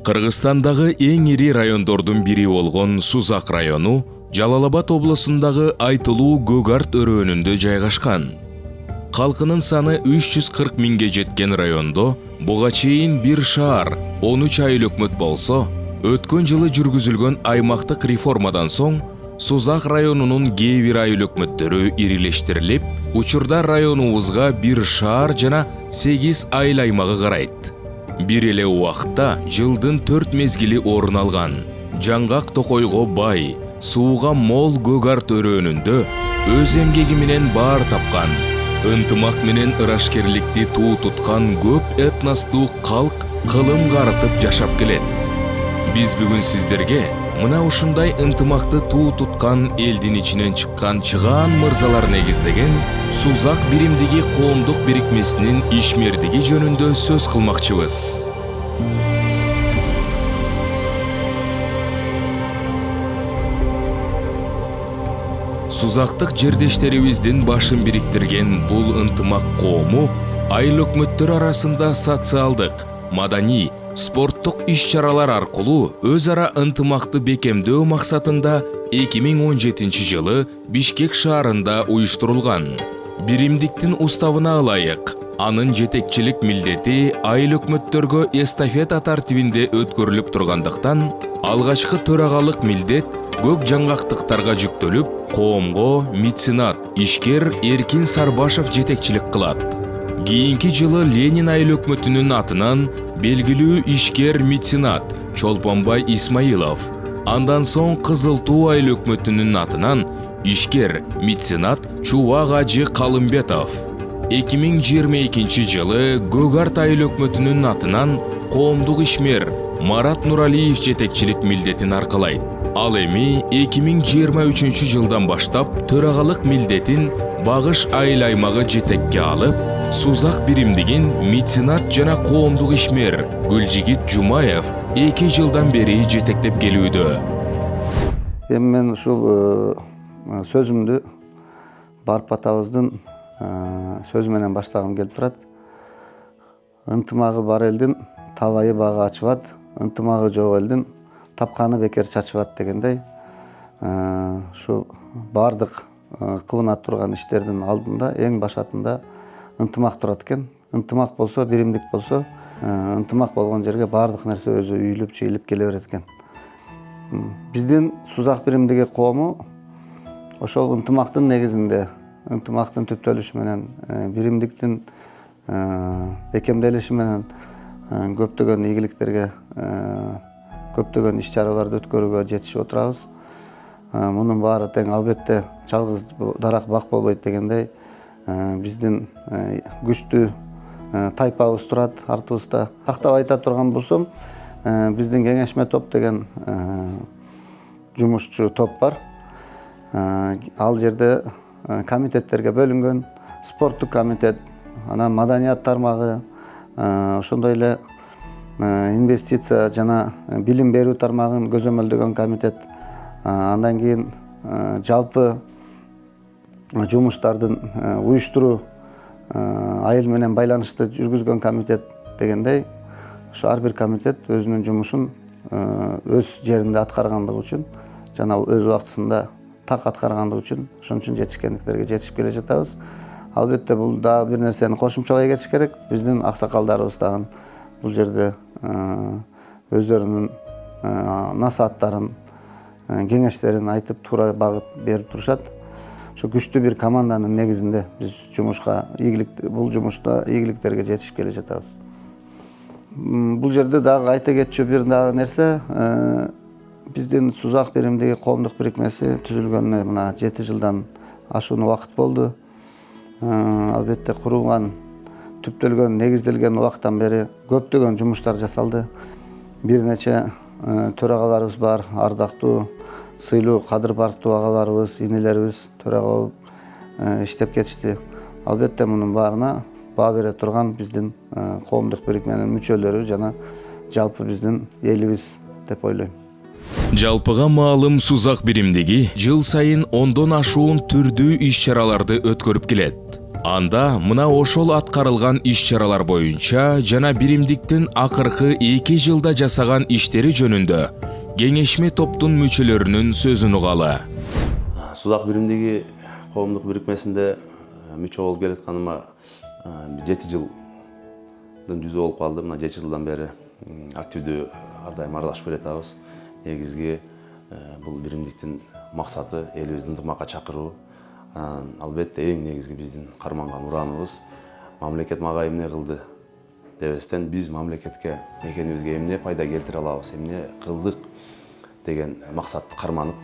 Кыргызстандагы эң ири райондордун бири болгон Сузак району Жалал-Абад облусундагы айтылуу Көгарт өрөөнүндө жайгашкан. Калкынын саны 340 миңге жеткен райондо буга чейин бир шаар 13 айыл өкмөт болсо, өткөн жылы жүргүзүлгөн аймактык реформадан соң Сузак районунун кээ бир айыл өкмөттөрү ирилештирилип, учурда районубузга бир шаар жана 8 айыл аймагы карайт. Бир эле убакытта жылдын 4 мезгили орун алган. Жаңгак токойго бай, сууга мол Көгарт өрөөнүндө өз эмгеги менен баар тапкан, ынтымак менен ырашкерликти туу туткан көп этностуу калк кылым карытып жашап келет. Биз бүгүн сиздерге мына ушундай ынтымакты туу туткан элдин ичинен чыккан чыгаан мырзалар негиздеген Сузак биримдиги коомдук бирикмесинин ишмердиги жөнүндө сөз кылмакчыбыз. Сузактык жердештерибиздин башын бириктирген бул ынтымак коому айыл өкмөттөр арасында социалдык, маданий, спорттук иш-чаралар аркылуу өз ара ынтымакты бекемдөө максатында 2017 жылы Бишкек шаарында уюштурулган. Биримдиктин уставына ылайык, анын жетекчилик милдети айыл өкмөттөргө эстафета тартибинде өткөрүлүп тургандыктан, алгачкы төрагалык милдет көк жаңгактыктарга жүктөлүп, коомго меценат, ишкер Эркин Сарбашев жетекчилик кылат. Кийинки жылы Ленин айыл өкмөтүнүн атынан белгилүү ишкер меценат Чолпонбай Исмаилов, андан соң Кызыл Туу айыл өкмөтүнүн атынан ишкер меценат Чубак Ажы Калымбетов. 2022 жылы Көгарт айыл өкмөтүнүн атынан коомдук ишмер Марат Нуралиев жетекчилик милдетин аркалайт. Ал эми 2023 жылдан баштап төрагалык милдетин Багыш айыл аймагы жетекке алып, Сузак биримдигин меценат жана коомдук ишмер Гүлжигит Жумаев 2 жылдан бери жетектеп келүүдө. Эми мен ушул сөзүмдү Барып атабыздын сөзү менен баштагым келип турат. Ынтымагы бар элдин табайы бага ачыбат, ынтымагы жок элдин тапканы бекер чачыбат дегендей. Ушу бардык кылына турган иштердин алдында эң башатында ынтымак турат экен. Ынтымак болсо, биримдик болсо, ынтымак болгон жерге бардык нерсе өзү үйүлүп, чыйылып келе берет экен. Биздин Сузак биримдиги коому ошол ынтымактын негизинде, ынтымактын түптөлүшү менен, биримдиктин бекемделиши менен көптөгөн ийгиликтерге, көптөгөн иш-чараларды өткөрүүгө жетишип отурабыз. Мунун баары тең албетте жалгыз дарак бак болбойт дегендей, биздин күчтүү тайпабыз турат артыбызда. Тактап айта турган болсом, биздин кеңешме топ деген жумушчу топ бар. Ал жерде комитеттерге бөлүнгөн, спорттук комитет, анан маданият тармагы, ошондой эле инвестиция жана билим берүү тармагын көзөмөлдөгөн комитет, андан кийин жалпы жумуштардын уюштуруу, айыл менен байланышты жүргүзгөн комитет дегендей, ошо ар бир комитет өзүнүн жумушун өз жеринде аткаргандыгы үчүн жана өз убактысында так аткаргандыгы үчүн ошон үчүн жетишкендиктерге жетишип келе жатабыз. Албетте бул дагы бир нерсени кошумчалай кетиш керек. Биздин аксакалдарыбыз дагы бул жерде өздөрүнүн насааттарын, кеңештерин айтып, туура багыт берип турушат. Ошо күчтүү бир команданын негизинде биз бул жумушта ийгиликтерге жетишип келе жатабыз. Бул жерде дагы айта кетчү бир дагы нерсе, биздин Сузак биримдиги коомдук бирикмеси түзүлгөнүнө мына 7 жылдан ашуун убакыт болду. Албетте курулган, түптөлгөн, негизделген убакыттан бери көптөгөн жумуштар жасалды. Бир нече төрагаларыбыз бар, ардактуу, сыйлуу, кадыр барктуу агаларыбыз, инелерибиз төрага болуп иштеп кетишти. Албетте мунун баарына баа бере турган биздин коомдук бирикменин мүчөлөрү жана жалпы биздин элибиз деп ойлойм. Жалпыга маалым Сузак биримдиги жыл сайын 10дон ашуун түрдүү иш-чараларды өткөрүп келет. Анда мына ошол аткарылган иш-чаралар боюнча жана биримдиктин акыркы 2 жылда жасаган иштери жөнүндө кеңешме топтун мүчөлөрүнүн сөзүн угалы. Сузак биримдиги коомдук бирикмесинде мүчө болуп келатканыма 7 жылдын жүзү болуп калды. Мына 7 жылдан бери активдүү ар дайым аралашып келатабыз. Негизги бул биримдиктин максаты элибизди ынтымакка чакыруу. Албетте эң негизги биздин карманган урааныбыз мамлекет мага эмне кылды дебестен биз мамлекетке, мекенибизге эмне пайда келтире алабыз, эмне кылдык деген максатты карманып,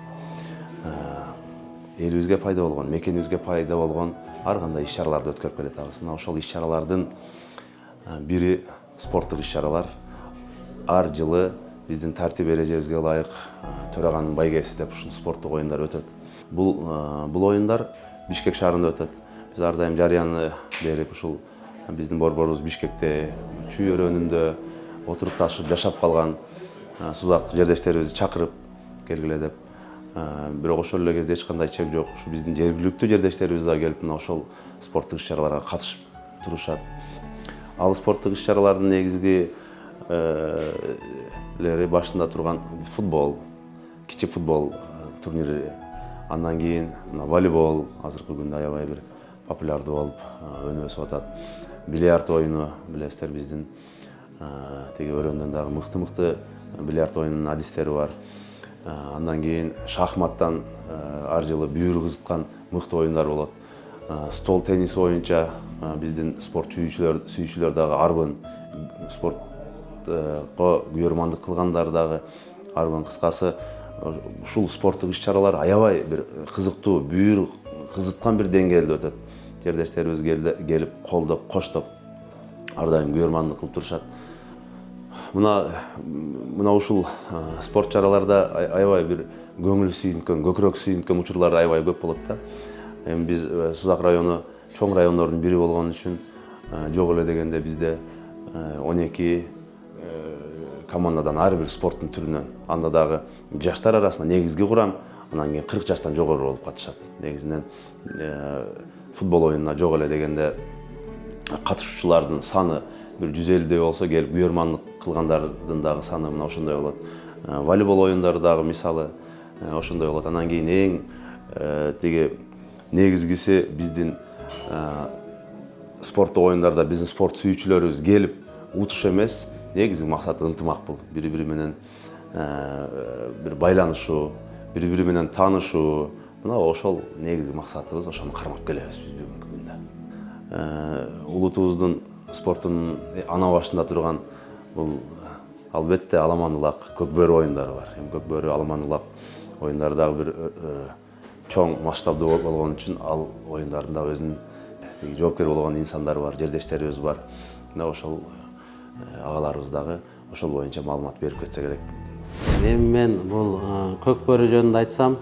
элибизге пайда болгон, мекенибизге пайда болгон ар кандай иш-чараларды өткөрүп келатабыз. Мына ошол иш-чаралардын бири спорттук иш-чаралар. Ар жылы биздин тартип эрежебизге ылайык төраганын байгеси деп ушул спорттук оюндар өтөт. Бул оюндар Бишкек шаарында өтөт. Биз ар дайым жарыяны берип ушул биздин борборубуз Бишкекте чүй өрөөнүндө отуруп ташып жашап калган сузак жердештерибизди чакырып келгиле деп. Бирок ошол эле кезде эч кандай чек жок. Ушу биздин жергиликтүү жердештерибиз да келип мына ошол спорттук иш-чараларга катышып турушат. Ал спорттук иш-чаралардын негизги башында турган футбол, кичи футбол турнири. Андан кийин волейбол азыркы күндө аябай бир популярдуу болуп өнүп өсүп атат. Бильярд оюну билесиздер, биздин тиги өрөөндөн дагы мыкты бильярд оюнунун адистери бар. Андан кийин шахматтан ар жылы бүйүр кызыткан мыкты оюндар болот. Стол тенниси боюнча биздин спорт сүйүүчүлөр дагы арбын, спортко күйөрмандык кылгандар дагы арбын. Кыскасы ушул спорттук иш-чаралар аябай бир кызыктуу, бүйүр кызыткан бир деңгээлде өтөт. Жердештерибиз келип, колдоп, коштоп ар дайым күйөрмандык кылып турушат. Мына ушул спорт чараларда аябай бир көңүл сүйүнткөн, көкүрөк сүйүнткөн учурлар аябай көп болот да. Эми биз Сузак району чоң райондордун бири болгон үчүн жок эле дегенде бизде 12 командадан ар бир спорттун түрүнөн, анда дагы жаштар арасында негизги курам, анан кийин 40 жаштан жогору болуп катышат. Негизинен футбол оюнуна жок эле дегенде катышуучулардын саны бир 150 болсо, келип күйөрмандык кылгандардын дагы саны мына ошондой болот. Волейбол оюндары дагы мисалы ошондой болот. Анан кийин эң тиги негизгиси биздин спорттук оюндарда биздин спорт сүйүүчүлөрүбүз келип утуш эмес, негизги максаты ынтымак бул. Бири-бири менен бир байланышуу, бири-бири менен таанышуу. Мына ошол негизги максатыбыз, ошону кармап келебиз биз бүгүнкү күндө. Улутубуздун спорттун ана башында турган бул албетте аламан улак, көкбөрү оюндары бар. Эми көкбөрү, аламан улак оюндары дагы бир чоң масштабдуу болгон үчүн ал оюндардын да өзүнүн жоопкер болгон инсандары бар, жердештерибиз бар. Мына ошол агаларыбыз дагы ошол боюнча маалымат берип кетсе керек. Эми мен бул көкбөрү жөнүндө айтсам,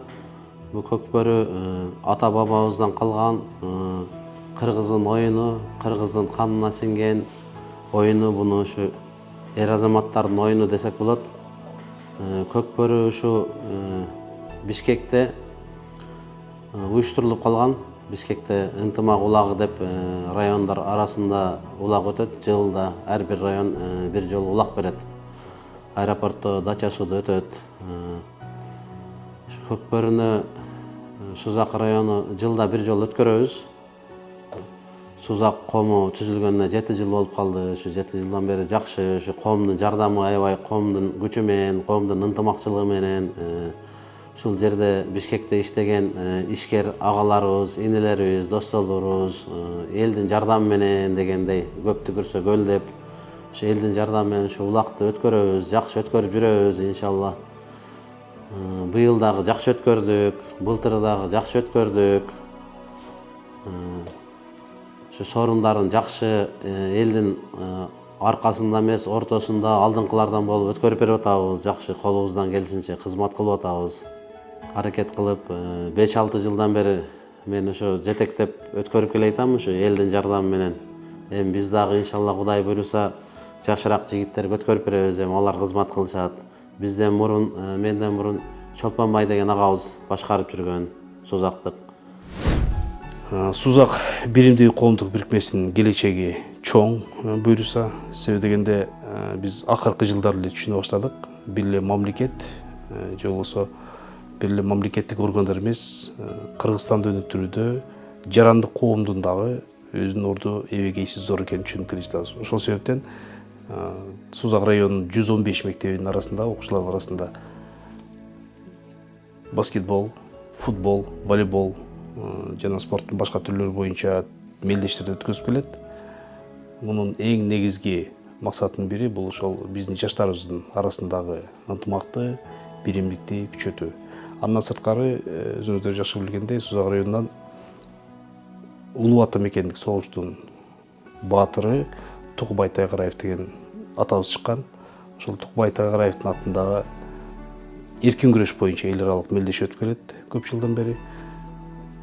бул көкбөрү ата бабабыздан калган кыргыздын оюну, кыргыздын канына сиңген оюну, буну ушу эр азаматтардын оюну десек болот. Көкбөрү ушу Бишкекте уюштурулуп калган. Бишкекте ынтымак улагы деп райондар арасында улак өтөт. Жылда ар бир район бир жолу улак берет. Аэропортто, дача-сууда өтөт. Көкбөрүнү Сузак району жылда бир жолу өткөрөбүз. Сузак коому түзүлгөнүнө 7 жыл болуп калды. Ушу 7 жылдан бери жакшы, ушу коомдун жардамы аябай, коомдун күчү менен, коомдун ынтымакчылыгы менен ушул жерде Бишкекте иштеген ишкер агаларыбыз, инелерибиз, достолорубуз элдин жардамы менен дегендей көп түкүрсө көл деп ушу элдин жардамы менен ушу улакты өткөрөбүз, жакшы өткөрүп жүрөбүз иншалла. Быйыл дагы жакшы өткөрдүк, былтыр дагы жакшы өткөрдүк. Ушу сорундарын жакшы элдин аркасында эмес, ортосунда алдыңкылардан болуп өткөрүп берип атабыз. Жакшы колубуздан келишинче кызмат кылып атабыз. Аракет кылып 5-6 жылдан бери мен ошо жетектеп өткөрүп келе атам ушу элдин жардамы менен. Эми биз дагы иншалла Кудай буйруса жашыраак жигиттерге өткөрүп беребиз. Эми алар кызмат кылышат. Бизден мурун, менден мурун Чолпонбай деген агабыз башкарып жүргөн Сузактык. Сузак биримдиги коомдук бирикмесинин келечеги чоң буюрса, себеби дегенде биз акыркы жылдары эле түшүнө баштадык. Бир эле мамлекет же болбосо бир эле мамлекеттик органдар эмес, Кыргызстанды өнүктүрүүдө жарандык коомдун дагы өзүнүн орду эбегейси зор экенин түшүнүп келе жатабыз. Ошол себептен Сузак районунун 115 мектебинин арасында, окуучулар арасында баскетбол, футбол, волейбол жана спорттун башка түрлөрү боюнча мелдештерди өткөзүп келет. Мунун эң негизги максатынын бири бул ошол биздин жаштарыбыздын арасындагы ынтымакты, биримдикти күчөтүү. Андан сырткары өзүңүздөр жакшы билгендей, Сузак районунан Улуу Ата мекендик согуштун баатыры Тукубай Тайгараев деген атабыз чыккан. Ошол Тукубай Тайгараевдин атындагы эркин күрөш боюнча эл аралык мелдеш өтүп келет көп жылдан бери.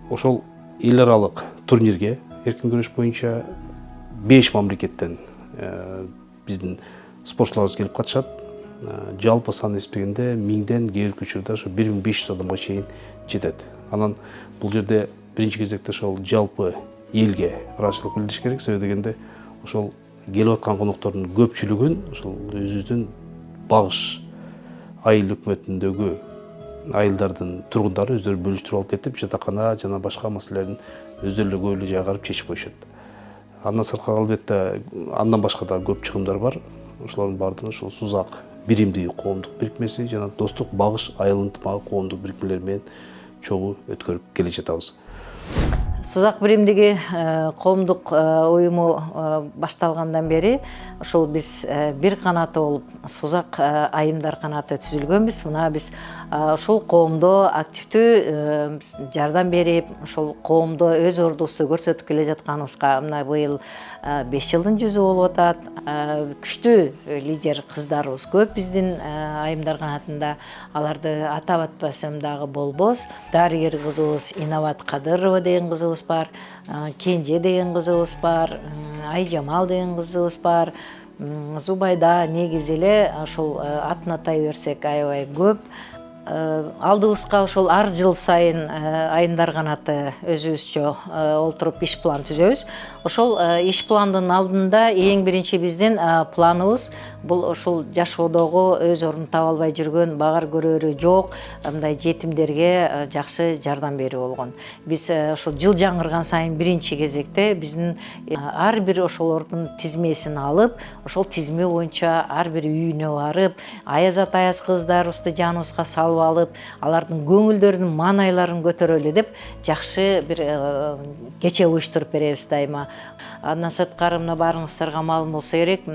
Ошол эл аралык турнирге эркин күрөш боюнча 5 мамлекеттен биздин спортчуларыбыз келип катышат. Жалпы сан эспегенде 1000ден, кээ бир учурда ошо 1500 адамга чейин жетет. Анан бул жерде биринчи кезекте ошол жалпы элге ыраазычылык билдириш керек. Себеби дегенде ошол келип аткан коноктордун көпчүлүгүн ошол өзүбүздүн багыш айыл өкмөтүндөгү айылдардын тургундары өздөрү бөлүштүрүп алып кетип, жатакана жана башка маселелерин өздөрү эле көп эле жайга барып чечип коюшат. Андан сырткары албетте андан башка да көп чыгымдар бар. Ошолордун баардыгын ошол Сузак биримдиги коомдук бирикмеси жана достук багыш айыл ынтымагы коомдук бирикмелери менен чогуу өткөрүп келе жатабыз. Сузак биримдиги коомдук уюму башталгандан бери ошол биз бир канаты болуп Сузак айымдар канаты түзүлгөнбүз. Мына биз ошол коомдо активдүү жардам берип, ошол коомдо өз ордубузду көрсөтүп келе жатканыбызга мына быйыл 5 жылдын жүзү болуп атат. Күчтүү лидер кыздарыбыз көп биздин айымдар канатында. Аларды атап атпасам дагы болбос. Дарыгер кызыбыз Инабат Кадырова деген кызыбыз бар, Кенже деген кызыбыз бар, Айжамал деген кызыбыз бар. Зубайда негизи эле ошол атын атай берсек аябай көп. Алдыбызга ошол ар жыл сайын айымдар канаты өзүбүзчө олтуруп иш план түзөбүз. Ошол иш пландын алдында эң биринчи биздин планыбыз бул ошол жашоодогу өз ордун таба албай жүргөн, багар көрөрү жок мындай жетимдерге жакшы жардам берүү болгон. Биз ошол жыл жаңырган сайын биринчи кезекте биздин ар бир ошолордун тизмесин алып, ошол тизме боюнча ар бир үйүнө барып, аязат аяз кыздарыбызды жаныбызга салып алып, алардын көңүлдөрүнүн маанайларын көтөрөлү деп жакшы бир кече уюштуруп беребиз дайыма. Андан сырткары мына баарыңыздарга маалым болсо керек,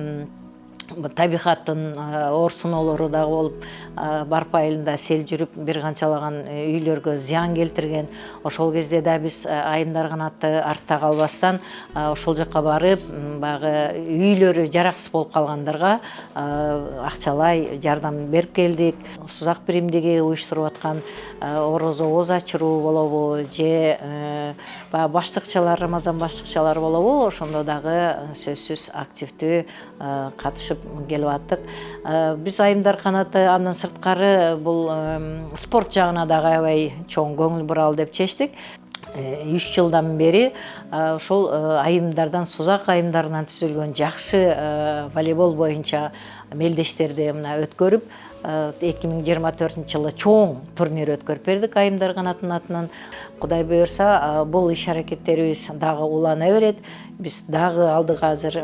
табигаттын оорсуноолору дагы болуп, Барпа айылында сел жүрүп бир канчалаган үйлөргө зыян келтирген. Ошол кезде да биз айымдар канаты артта калбастан ошол жака барып, баягы үйлөрү жараксыз болуп калгандарга акчалай жардам берип келдик. Сузак биримдиги уюштуруп аткан орозо ооз ачыруу болобу же баштыкчалар, Рамазан баштыкчалар болобу, ошондо дагы сөзсүз активдүү катышып келип аттык. Биз айымдар канаты андан сырткары бул спорт жагына дагы аябай чоң көңүл буралы деп чечтик. 3 жылдан бери ошол айымдардан, Сузак айымдарынан түзүлгөн жакшы волейбол боюнча мелдештерди мына өткөрүп 2024 жылы чоң турнир өткөрүп бердик айымдар канатынын атынан. Кудай буюрса, бул иш аракеттерибиз дагы улана берет. Биз дагы алдыга азыр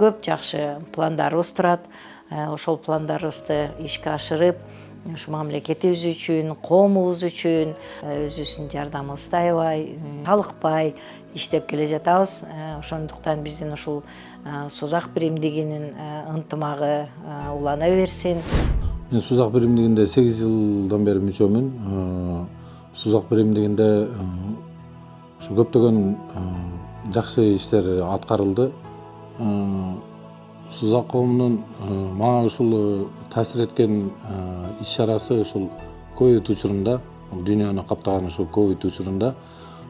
көп жакшы пландарыбыз турат. Ошол пландарыбызды ишке ашырып, ушу мамлекетибиз үчүн, коомубуз үчүн өзүбүздүн жардамыбызды аябай, талыкпай иштеп келе жатабыз. Ошондуктан биздин ушул Сузак биримдигинин ынтымагы улана берсин. Мен Сузак биримдигинде 8 жылдан бери мүчөмүн. Сузак биримдигинде ушу көптөгөн жакшы иштер аткарылды. Сузак коомунун мага ушул таасир эткен иш-чарасы ушул ковид учурунда, дүйнөнү каптаган ушул ковид учурунда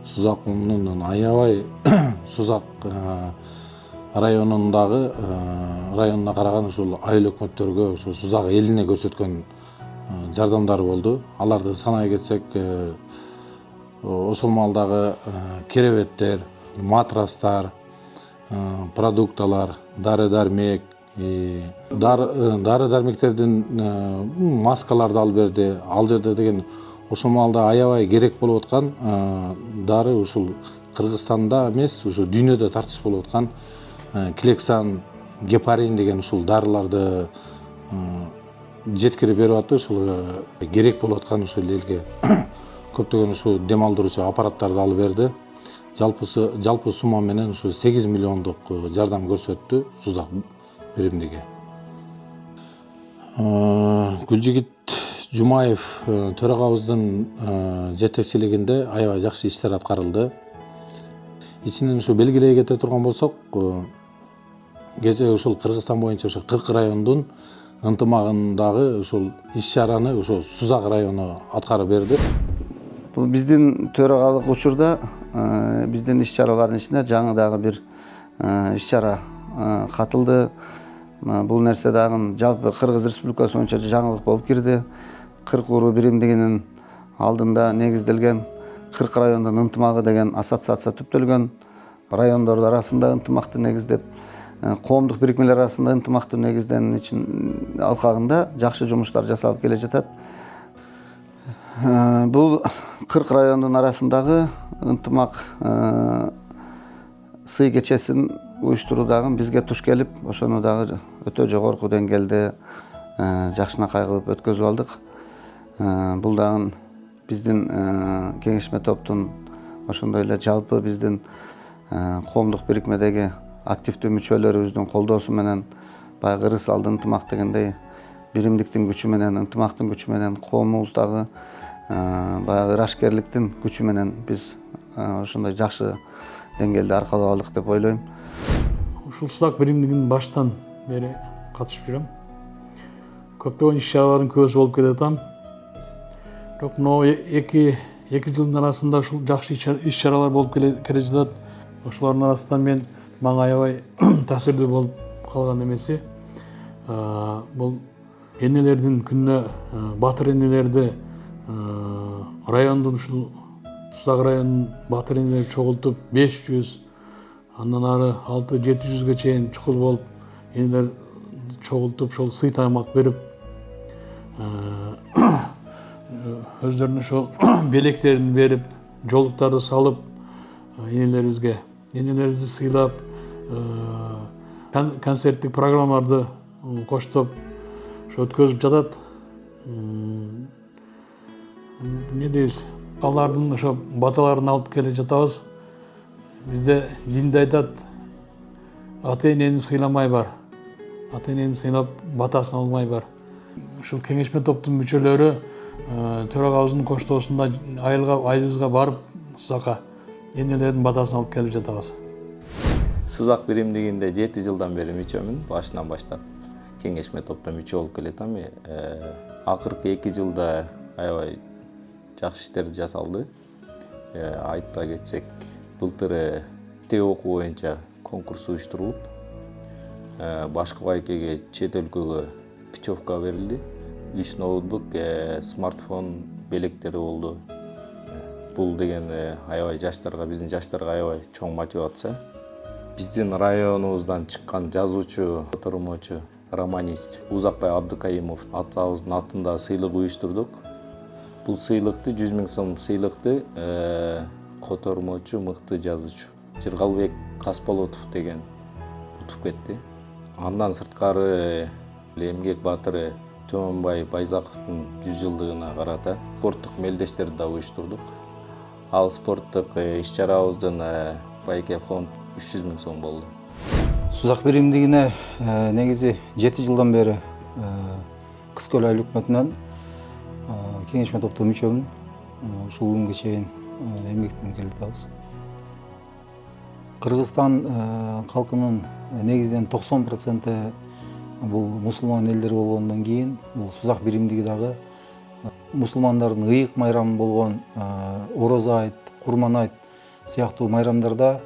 Сузак коомунун аябай Сузак районундагы районуна караган ушул айыл өкмөттөргө, ушул Сузак элине көрсөткөн жардамдары болду. Аларды санай кетсек, ошол маалдагы керебеттер, матрастар, продукталар, дары дармек, дары дармектердин маскаларды алып берди. Ал жерде деген ошол маалда аябай керек болуп аткан дары ушул Кыргызстанда эмес, ушу дүйнөдө тартыш болуп аткан Клексан, гепарин деген ушул дарыларды жеткирип берип атты. Ушул керек болуп аткан ушул элге көптөгөн ушу дем алдыруучу аппараттарды алып берди. Жалпы сумма менен ушу 8 миллиондук жардам көрсөттү Сузак биримдиги. Гүлжигит Жумаев төрагабыздын жетекчилигинде аябай жакшы иштер аткарылды. Ичинен ушу белгилей кете турган болсок, кечээ ушул Кыргызстан боюнча ушу 40 райондун ынтымагындагы ушул иш-чараны ошо Сузак району аткарып берди. Бул биздин төрагалык учурда биздин иш-чаралардын ичине жаңы дагы бир иш-чара катылды. Бул нерсе дагы жалпы Кыргыз Республикасы боюнча жаңылык болуп кирди. 40 уруу биримдигинин алдында негизделген 40 райондун ынтымагы деген ассоциация түптөлгөн. Райондор арасында ынтымакты негиздеп, коомдук бирикмелер арасында ынтымакты негизден үчүн алкагында жакшы жумуштар жасалып келе жатат. Бул 40 райондун арасындагы ынтымак сый кечесин уюштуруу дагы бизге туш келип, ошону дагы өтө жогорку деңгээлде жакшынакай кылып өткөзүп алдык. Бул дагы биздин кеңешме топтун, ошондой эле жалпы биздин коомдук бирикмедеги активдүү мүчөлөрүбүздүн колдоосу менен баягы ырыс алды ынтымак дегендей биримдиктин күчү менен, ынтымактын күчү менен, коомубуздагы баягы ырашкерликтин күчү менен биз ошондой жакшы деңгээлде аркалап алдык деп ойлойм. Ушул Сузак биримдигинин баштан бери катышып жүрөм. Көптөгөн иш-чаралардын көзү болуп келатам. Бирок мына эки жылдын арасында ушул жакшы иш-чаралар болуп келе жатат. Ошолордун арасынан мен мага аябай таасирдүү болуп калган эмеси бул энелердин күнүнө батыр энелерди райондун ушул Сузак районунун батыр энелери чогултуп 500, андан ары 600-700ге чейин чукул болуп энелер чогултуп ошол сый таймак берип өздөрүнүн ошол белектерин берип, жолуктарды салып энелерибизди сыйлап, концерттик программаларды коштоп өткөзүп жатат. Эмне дейбиз? Алардын ошо баталарын алып келе жатабыз. Бизде динде айтат, ата-энени сыйламай бар. Ата-энени сыйлап, батасын алмай бар. Ушул кеңешме топтун мүчөлөрү төрагабыздын коштоосунда айылыбызга барып, Сузакка энелердин батасын алып келип жатабыз. Сузак биримдигинде 7 жылдан бери мүчөмүн, башынан баштап кеңешме топто мүчө болуп келатам. Акыркы 2 жылда аябай жакшы иштер жасалды. Айта кетсек, былтыр тээ окуу боюнча конкурс уюштурулуп, башкы байкеге чет өлкөгө путевка берилди. 3 ноутбук, смартфон белектери болду. Бул деген аябай жаштарга, биздин жаштарга аябай чоң мотивация. Биздин районубуздан чыккан жазуучу, котормочу, романист Узакбай Абдыкайымов атабыздын атында сыйлык уюштурдук. Бул сыйлыкты 100 000 сом сыйлыкты котормочу, мыкты жазуучу Жыргалбек Касполотов деген утуп кетти. Андан сырткары эмгек баатыры Төмөнбай Байзаковдун 100 жылдыгына карата спорттук мелдештерди да уюштурдук. Ал спорттук иш-чарабыздын байке фонд 300 000 сом болду. Сузак биримдигине негизи 7 жылдан бери Кыз Көл айыл өкмөтүнөн кеңешме топто мүчөмүн. Ушул күнгө чейин эмгектенип келатабыз. Кыргызстан калкынын негизинен 90% бул мусулман элдер болгондон кийин бул Сузак биримдиги дагы мусулмандардын ыйык майрамы болгон Орозо айт, Курман айт сыяктуу майрамдарда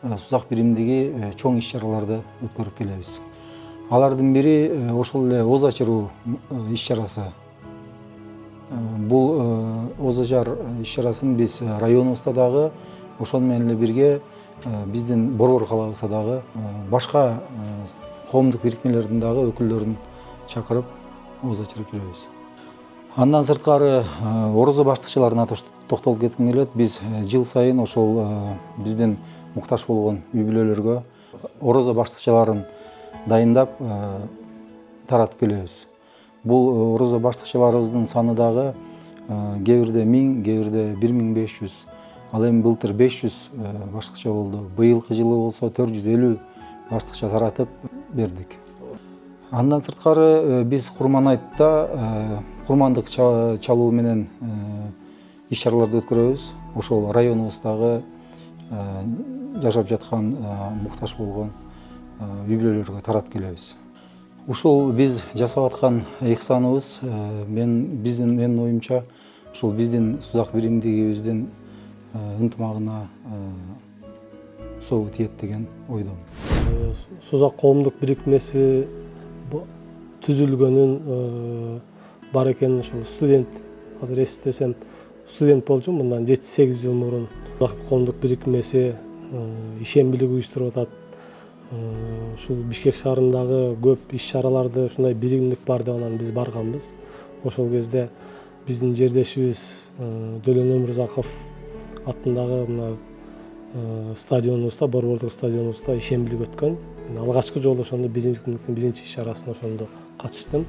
Сузак биримдиги чоң иш-чараларды өткөрүп келебиз. Алардын бири ошол эле оз ачыруу иш-чарасы. Бул Озо жар иш-чарасын биз районубузда дагы ошону менен эле бирге биздин Борбор калабызда дагы башка коомдук бирикмелердин дагы өкүлдөрүн чакырып ооз ачырып жүрөбүз. Андан сырткары орозо баштыкчыларына токтолуп кетким келет. Биз жыл сайын ошол биздин муктаж болгон үй бүлөлөргө орозо баштыкчыларын дайындап таратып келебиз. Бул орозо баштыкчыларыбыздын саны дагы кээ бирде 1000, кээ бирде 1500, ал эми былтыр 500 баштыкча болду. Быйылкы жылы болсо 450 баштыкча таратып бердик. Андан сырткары биз Курманайтта курмандык чалуу менен иш-чараларды өткөрөбүз. Ошол районубуздагы жашап жаткан муктаж болгон үй бүлөлөргө таратып келебиз. Ушул биз жасап аткан ыйыксаныбыз менин оюмча ушул биздин Сузак биримдигибиздин ынтымагына соогу тиет деген ойдомун. Сузак коомдук бирикмеси түзүлгөнүн бар экенин ушул студент, азыр эстесем студент болчумун, мындан 7-8 жыл мурун Сузак коомдук бирикмеси ишембилик уюштуруп атат. Ушул Бишкек шаарындагы көп иш-чараларды ушундай биримдик бар деп анан биз барганбыз. Ошол кезде биздин жердешибиз Дөлөн Өмүрзаков атындагы мына стадионубузда, Борбордук стадионубузда ишембилик өткөн. Алгачкы жолу ошондо биримдиктин биринчи иш-чарасына ошондо катыштым.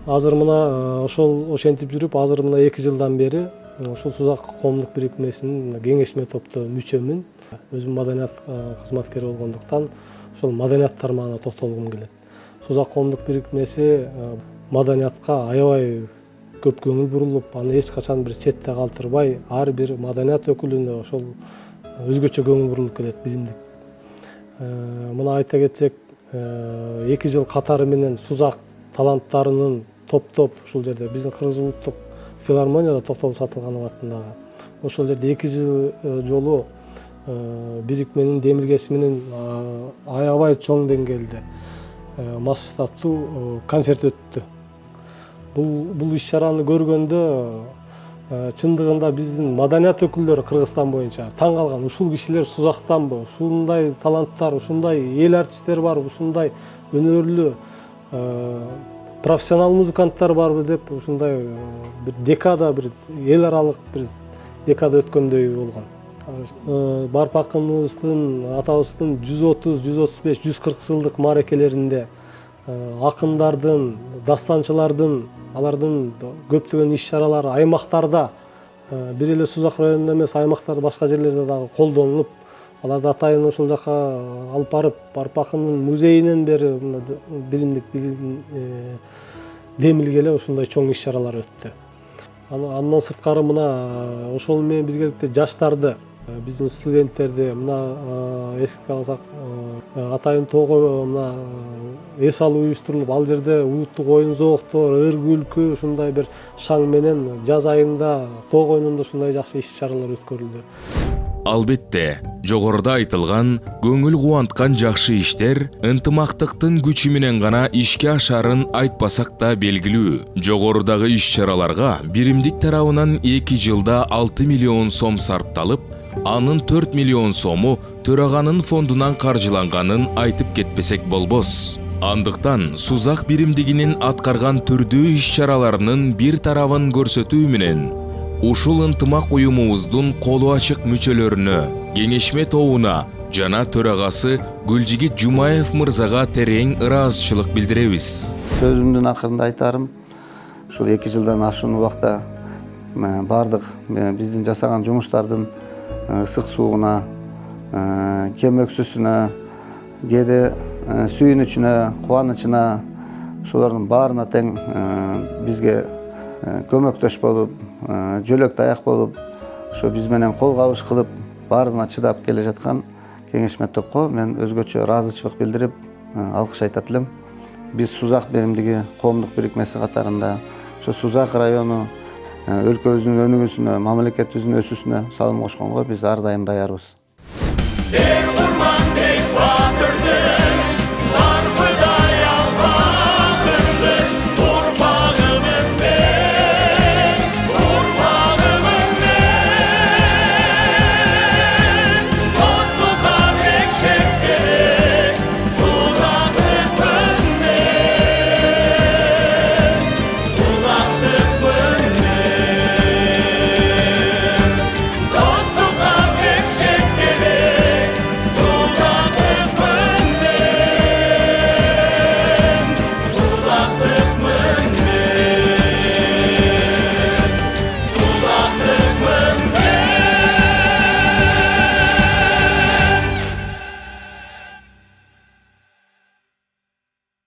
Азыр мына ошентип жүрүп, азыр мына 2 жылдан бери ушул Сузак коомдук бирикмесинин кеңешме топту мүчөмүн. Өзүм маданият кызматкери болгондуктан ошол маданият тармагына токтолгум келет. Сузак коомдук бирикмеси маданиятка аябай көп көңүл бурулуп, аны эч качан бир четте калтырбай, ар бир маданият өкүлүнө ошол өзгөчө көңүл бурулуп келет биримдик. Мына айта кетсек, 2 жыл катары менен Сузак таланттарынын топтоп ушул жерде биздин Кыргыз улуттук филармонияда Токтогул Сатылганов атындагы ошол жерде 2 жыл жолу бирикменин демилгеси менен аябай чоң деңгээлде масштабтуу концерт өттү. Бул иш-чараны көргөндө чындыгында биздин маданият өкүлдөрү Кыргызстан боюнча таң калган. Ушул кишилер Сузактанбы? Ушундай таланттар, ушундай эл артисттер бар, ушундай өнөрлүү профессионал музыканттар барбы деп ушундай бир декада, бир эл аралык бир декада өткөндөй болгон. Барпакыныбыздын, атабыздын 130, 135, 140 жылдык маарекелеринде акындардын, дастанчылардын, алардын көптөгөн иш-чаралары аймактарда, бир эле Сузак районунда эмес, аймактарда башка жерлерде дагы колдонулуп, аларды атайын ошол жака алып барып, Барпакынын музейинен бери биримдик демилгеле ушундай чоң иш-чаралар өттү. Андан сырткары мына ошол менен биргеликте жаштарды, биздин студенттерди мына эске алсак, атайын тоого мына эс алуу уюштурулуп, ал жерде улуттук оюн зооктор, ыр күлкү, ушундай бир шаң менен жаз айында тоог оюнунда ушундай жакшы иш-чаралар өткөрүлдү. Албетте, жогоруда айтылган көңүл кубанткан жакшы иштер ынтымактыктын күчү менен гана ишке ашарын айтпасак да белгилүү. Жогорудагы иш-чараларга биримдик тарабынан 2 жылда 6 миллион сом сарпталып, анын 4 миллион сому төраганын фондунан каржыланганын айтып кетпесек болбос. Андыктан Сузак биримдигинин аткарган түрдүү иш-чараларынын бир тарабын көрсөтүү менен ушул ынтымак уюмубуздун колу ачык мүчөлөрүнө, кеңешме тобуна жана төрагасы Гүлжигит Жумаев мырзага терең ыраазычылык билдиребиз. Сөзүмдүн акырында айтарым, ушул 2 жылдан ашуун убакта бардык биздин жасаган жумуштардын ысык сууна, кем өксүсүнө, кээде сүйүнүчүнө, кубанычына, ошолордун баарына тең бизге көмөктөш болуп, жөлөк таяк болуп, ошо биз менен кол кабыш кылып, баарына чыдап келе жаткан кеңешме топко мен өзгөчө ыраазычылык билдирип, алкыш айтат элем. Биз Сузак биримдиги коомдук бирикмеси катарында ошо Сузак району өлкөбүздүн өнүгүүсүнө, мамлекетибиздин өсүүсүнө салым кошконго биз ар дайым даярбыз.